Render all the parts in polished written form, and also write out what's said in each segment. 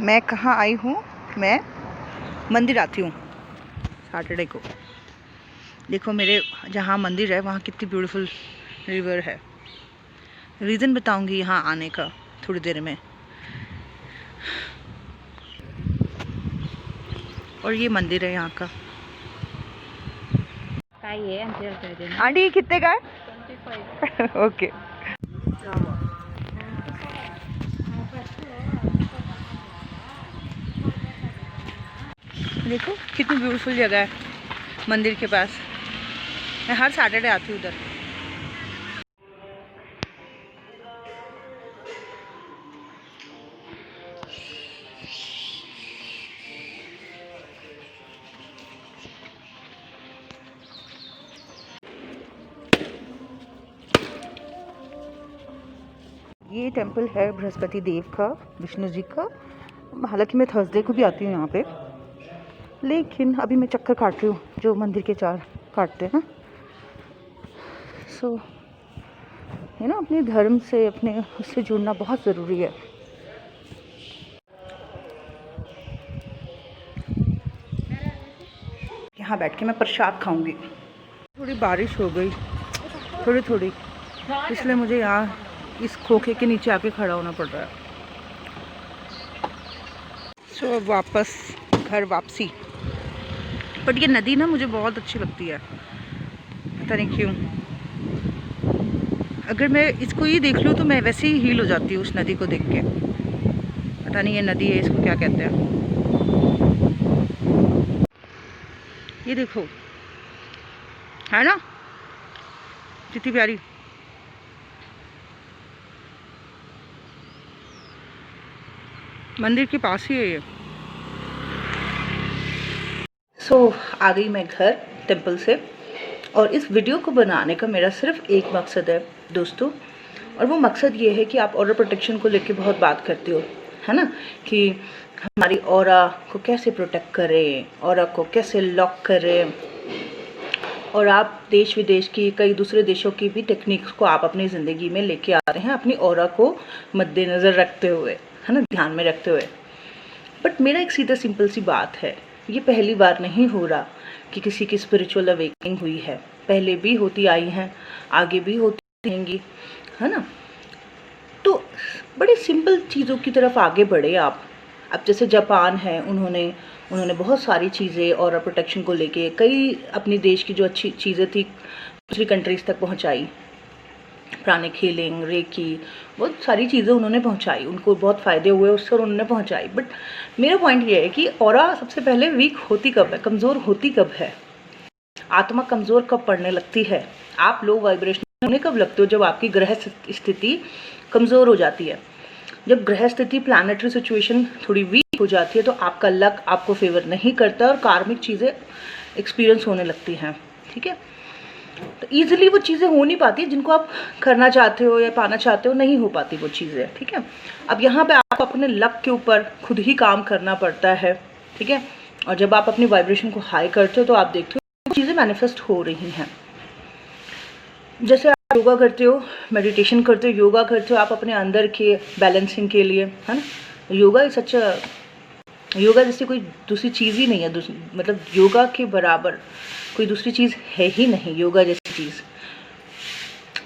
मैं कहाँ आई हूँ, मैं मंदिर आती हूँ सैटरडे को। देखो मेरे जहाँ मंदिर है वहाँ कितनी ब्यूटीफुल रिवर है। रीज़न बताऊँगी यहाँ आने का थोड़ी देर में। और ये मंदिर है यहाँ का। आंटी कितने का है? 25। ओके। देखो कितनी ब्यूटीफुल जगह है मंदिर के पास। मैं हर सैटरडे आती हूँ उधर। ये टेंपल है बृहस्पति देव का, विष्णु जी का। हालांकि मैं थर्सडे को भी आती हूँ यहाँ पे, लेकिन अभी मैं चक्कर काट रही हूँ जो मंदिर के 4 काटते हैं। सो है ना, अपने धर्म से अपने उससे जुड़ना बहुत ज़रूरी है। यहाँ बैठ के मैं प्रसाद खाऊंगी। थोड़ी बारिश हो गई थोड़ी, इसलिए मुझे यहाँ इस खोखे के नीचे आके खड़ा होना पड़ रहा है। सो वापस घर वापसी। बट ये नदी ना मुझे बहुत अच्छी लगती है, पता नहीं क्यों। अगर मैं इसको ही देख लूँ तो मैं वैसे ही हील हो जाती हूँ उस नदी को देख के। पता नहीं ये नदी है, इसको क्या कहते हैं। ये देखो है ना कितनी प्यारी। मंदिर के पास ही है ये। आ गई मैं घर टेंपल से, और इस वीडियो को बनाने का मेरा सिर्फ एक मकसद है दोस्तों, और वो मकसद ये है कि आप ऑरा प्रोटेक्शन को लेके बहुत बात करते हो, है ना, कि हमारी ऑरा को कैसे प्रोटेक्ट करें, ऑरा को कैसे लॉक करें। और आप देश विदेश की कई दूसरे देशों की भी टेक्निक्स को आप अपनी ज़िंदगी में लेके आ रहे हैं, अपनी ऑरा को मद्देनज़र रखते हुए, है ना, ध्यान में रखते हुए। बट मेरा एक सीधा सिंपल सी बात है, ये पहली बार नहीं हो रहा कि किसी की स्पिरिचुअल अवेकनिंग हुई है। पहले भी होती आई हैं, आगे भी होती रहेंगी, है ना। तो बड़ी सिंपल चीज़ों की तरफ आगे बढ़े आप। अब जैसे जापान है, उन्होंने बहुत सारी चीज़ें और प्रोटेक्शन को लेके कई अपनी देश की जो अच्छी चीज़ें थी दूसरी कंट्रीज़ तक पहुंचाई। प्राणिक हीलिंग, रेकी, बहुत सारी चीज़ें उन्होंने पहुंचाई, उनको बहुत फ़ायदे हुए उससे और उन्होंने पहुंचाई। बट मेरा पॉइंट ये है कि ऑरा सबसे पहले वीक होती कब है, कमज़ोर होती कब है, आत्मा कमज़ोर कब पड़ने लगती है, आप लो वाइब्रेशन होने कब लगते हो, जब आपकी ग्रह स्थिति कमज़ोर हो जाती है। जब ग्रह स्थिति प्लानिटरी सिचुएशन थोड़ी वीक हो जाती है तो आपका लक आपको फेवर नहीं करता और कार्मिक चीज़ें एक्सपीरियंस होने लगती हैं, ठीक है। तो ईजिली वो चीज़ें हो नहीं पाती जिनको आप करना चाहते हो या पाना चाहते हो, नहीं हो पाती वो चीज़ें, ठीक है। अब यहाँ पे आप अपने लक के ऊपर खुद ही काम करना पड़ता है, ठीक है। और जब आप अपनी वाइब्रेशन को हाई करते हो तो आप देखते हो चीज़ें मैनिफेस्ट हो रही हैं। जैसे आप योगा करते हो, मेडिटेशन करते हो, योगा करते हो आप अपने अंदर के बैलेंसिंग के लिए, है ना। योगा इज सच अ, योगा जैसी कोई दूसरी चीज़ ही नहीं है, मतलब योगा के बराबर कोई दूसरी चीज़ है ही नहीं योगा जैसी चीज़।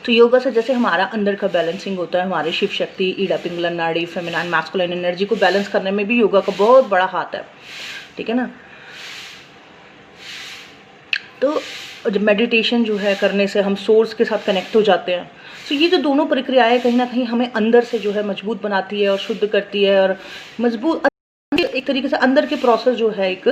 तो योगा से जैसे हमारा अंदर का बैलेंसिंग होता है, हमारे शिव शक्ति, ईड़ा पिंगला नाड़ी, फेमिनाइन मैस्कुलाइन एनर्जी को बैलेंस करने में भी योगा का बहुत बड़ा हाथ है, ठीक है ना। तो जब मेडिटेशन जो है करने से हम सोर्स के साथ कनेक्ट हो जाते हैं। तो ये जो दोनों प्रक्रियाएं कहीं ना कहीं हमें अंदर से जो है मजबूत बनाती है और शुद्ध करती है, और मजबूत एक तरीके से अंदर के प्रोसेस जो है एक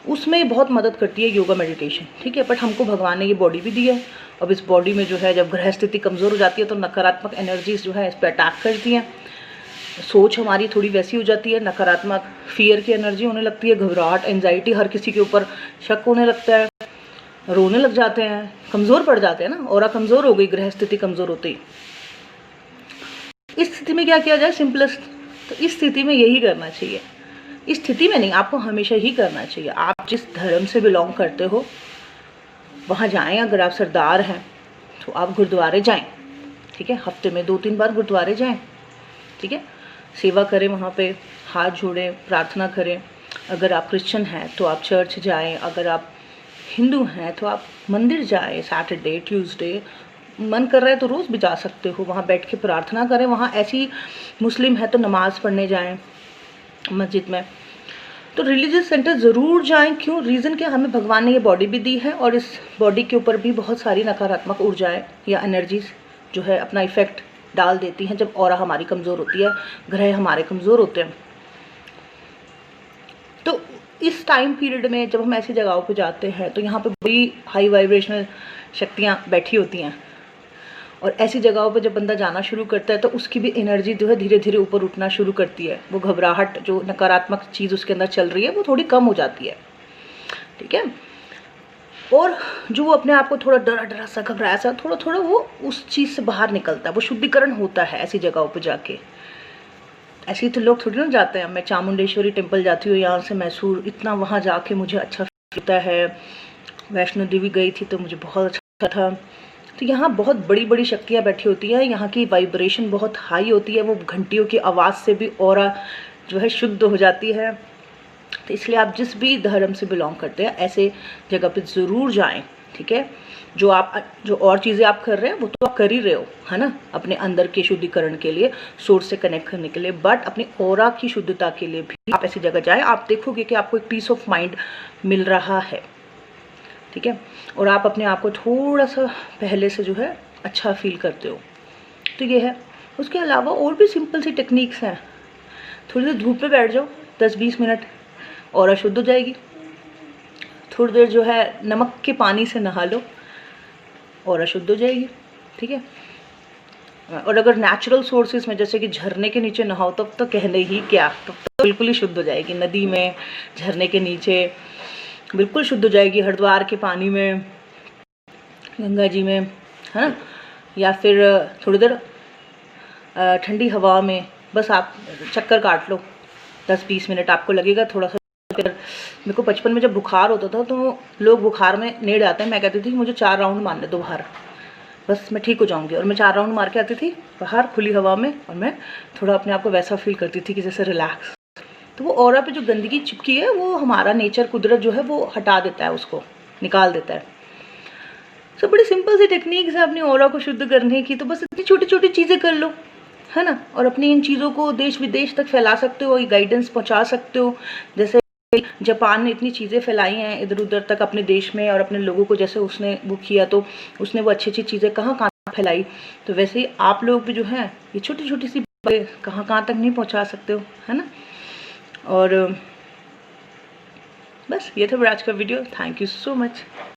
उसमें बहुत मदद करती है योगा मेडिटेशन, ठीक है। बट हमको भगवान ने ये बॉडी भी दी है। अब इस बॉडी में जो है जब ग्रह स्थिति कमज़ोर हो जाती है तो नकारात्मक एनर्जीज जो है इस पर अटैक करती हैं, सोच हमारी थोड़ी वैसी हो जाती है, नकारात्मक फियर की एनर्जी होने लगती है, घबराहट, एंजाइटी, हर किसी के ऊपर शक होने लगता है, रोने लग जाते हैं, कमज़ोर पड़ जाते हैं ना। ऑरा कमज़ोर हो गई ग्रह स्थिति कमज़ोर होती। इस स्थिति में क्या किया जाए, सिंपलेस्ट, तो इस स्थिति में यही करना चाहिए। इस स्थिति में नहीं, आपको हमेशा ही करना चाहिए। आप जिस धर्म से बिलोंग करते हो वहाँ जाएं। अगर आप सरदार हैं तो आप गुरुद्वारे जाएं, ठीक है। हफ्ते में 2-3 बार गुरुद्वारे जाएं, ठीक है। सेवा करें, वहाँ पे हाथ जोड़ें, प्रार्थना करें। अगर आप क्रिश्चियन हैं तो आप चर्च जाएं, अगर आप हिंदू हैं तो आप मंदिर जाएं। सैटरडे, ट्यूसडे मन कर रहा है तो रोज़ भी जा सकते हो, वहाँ बैठ के प्रार्थना करें। वहाँ ऐसी मुस्लिम है तो नमाज़ पढ़ने जाएं मस्जिद में। तो रिलीजियस सेंटर ज़रूर जाएं। क्यों? रीज़न क्या, हमें भगवान ने ये बॉडी भी दी है और इस बॉडी के ऊपर भी बहुत सारी नकारात्मक ऊर्जाएं या एनर्जीज जो है अपना इफ़ेक्ट डाल देती हैं जब ऑरा हमारी कमज़ोर होती है, ग्रह हमारे कमज़ोर होते हैं। तो इस टाइम पीरियड में जब हम ऐसी जगहों पे जाते हैं तो यहाँ पे बड़ी हाई वाइब्रेशनल शक्तियाँ बैठी होती हैं, और ऐसी जगहों पे जब बंदा जाना शुरू करता है तो उसकी भी एनर्जी जो है धीरे धीरे ऊपर उठना शुरू करती है। वो घबराहट, जो नकारात्मक चीज़ उसके अंदर चल रही है, वो थोड़ी कम हो जाती है। ठीक है। और जो वो अपने आप को थोड़ा डरा डरा सा, घबराया सा, थोड़ा थोड़ा वो उस चीज़ से बाहर निकलता है, वो शुद्धिकरण होता है ऐसी जगहों पर जाके। ऐसे ही तो लोग थोड़ी ना जाते हैं। मैं चामुंडेश्वरी टेम्पल जाती हूँ यहाँ से मैसूर, इतना वहाँ जाके मुझे अच्छा लगता है। वैष्णो देवी गई थी तो मुझे बहुत अच्छा था। तो यहाँ बहुत बड़ी बड़ी शक्तियाँ बैठी होती हैं, यहाँ की वाइब्रेशन बहुत हाई होती है, वो घंटियों की आवाज़ से भी ऑरा जो है शुद्ध हो जाती है। तो इसलिए आप जिस भी धर्म से बिलोंग करते हैं ऐसे जगह पे ज़रूर जाएं। ठीक है। जो और चीज़ें आप कर रहे हैं वो तो आप कर ही रहे हो, है ना, अपने अंदर के शुद्धिकरण के लिए, सोर्स से कनेक्ट करने के लिए, बट अपनी ऑरा की शुद्धता के लिए भी आप ऐसी जगह जाएं। आप देखोगे कि आपको एक पीस ऑफ माइंड मिल रहा है। ठीक है। और आप अपने आप को थोड़ा सा पहले से जो है अच्छा फील करते हो। तो ये है। उसके अलावा और भी सिंपल सी टेक्निक्स हैं। थोड़ी देर धूप पे बैठ जाओ 10-20 मिनट, ऑरा शुद्ध हो जाएगी। थोड़ी देर जो है नमक के पानी से नहा लो, ऑरा शुद्ध हो जाएगी। ठीक है। और अगर नेचुरल सोर्सेज में जैसे कि झरने के नीचे नहाओ तब तो कहने ही क्या, तब तो बिल्कुल ही शुद्ध हो जाएगी। नदी में, झरने के नीचे बिल्कुल शुद्ध हो जाएगी। हरिद्वार के पानी में, गंगा जी में, है ना, या फिर थोड़ी देर ठंडी हवा में बस आप चक्कर काट लो 10-20 मिनट। आपको लगेगा थोड़ा सा। मेरे को बचपन में जब बुखार होता था तो लोग बुखार में नेड़ आते हैं, मैं कहती थी मुझे 4 राउंड मारने दो बाहर, बस मैं ठीक हो जाऊंगी। और मैं 4 राउंड मार के आती थी बाहर खुली हवा में, और मैं थोड़ा अपने आप को वैसा फील करती थी कि जैसे रिलैक्स। तो वो ऑरा पे जो गंदगी चिपकी है वो हमारा नेचर, कुदरत जो है वो हटा देता है, उसको निकाल देता है। तो बड़ी सिंपल सी टेक्निक्स है अपनी ऑरा को शुद्ध करने की। तो बस इतनी छोटी छोटी चीज़ें कर लो, है ना, और अपनी इन चीज़ों को देश विदेश तक फैला सकते हो, गाइडेंस पहुंचा सकते हो। जैसे जापान ने इतनी चीज़ें फैलाई हैं इधर उधर तक अपने देश में, और अपने लोगों को जैसे उसने वो किया, तो उसने वो अच्छी अच्छी चीज़ें कहाँ कहाँ फैलाई। तो वैसे ही आप लोग भी जो है ये छोटी छोटी सी बातें कहाँ कहाँ तक नहीं पहुँचा सकते हो, है ना। और बस ये था मेरा आज का video. Thank you so much.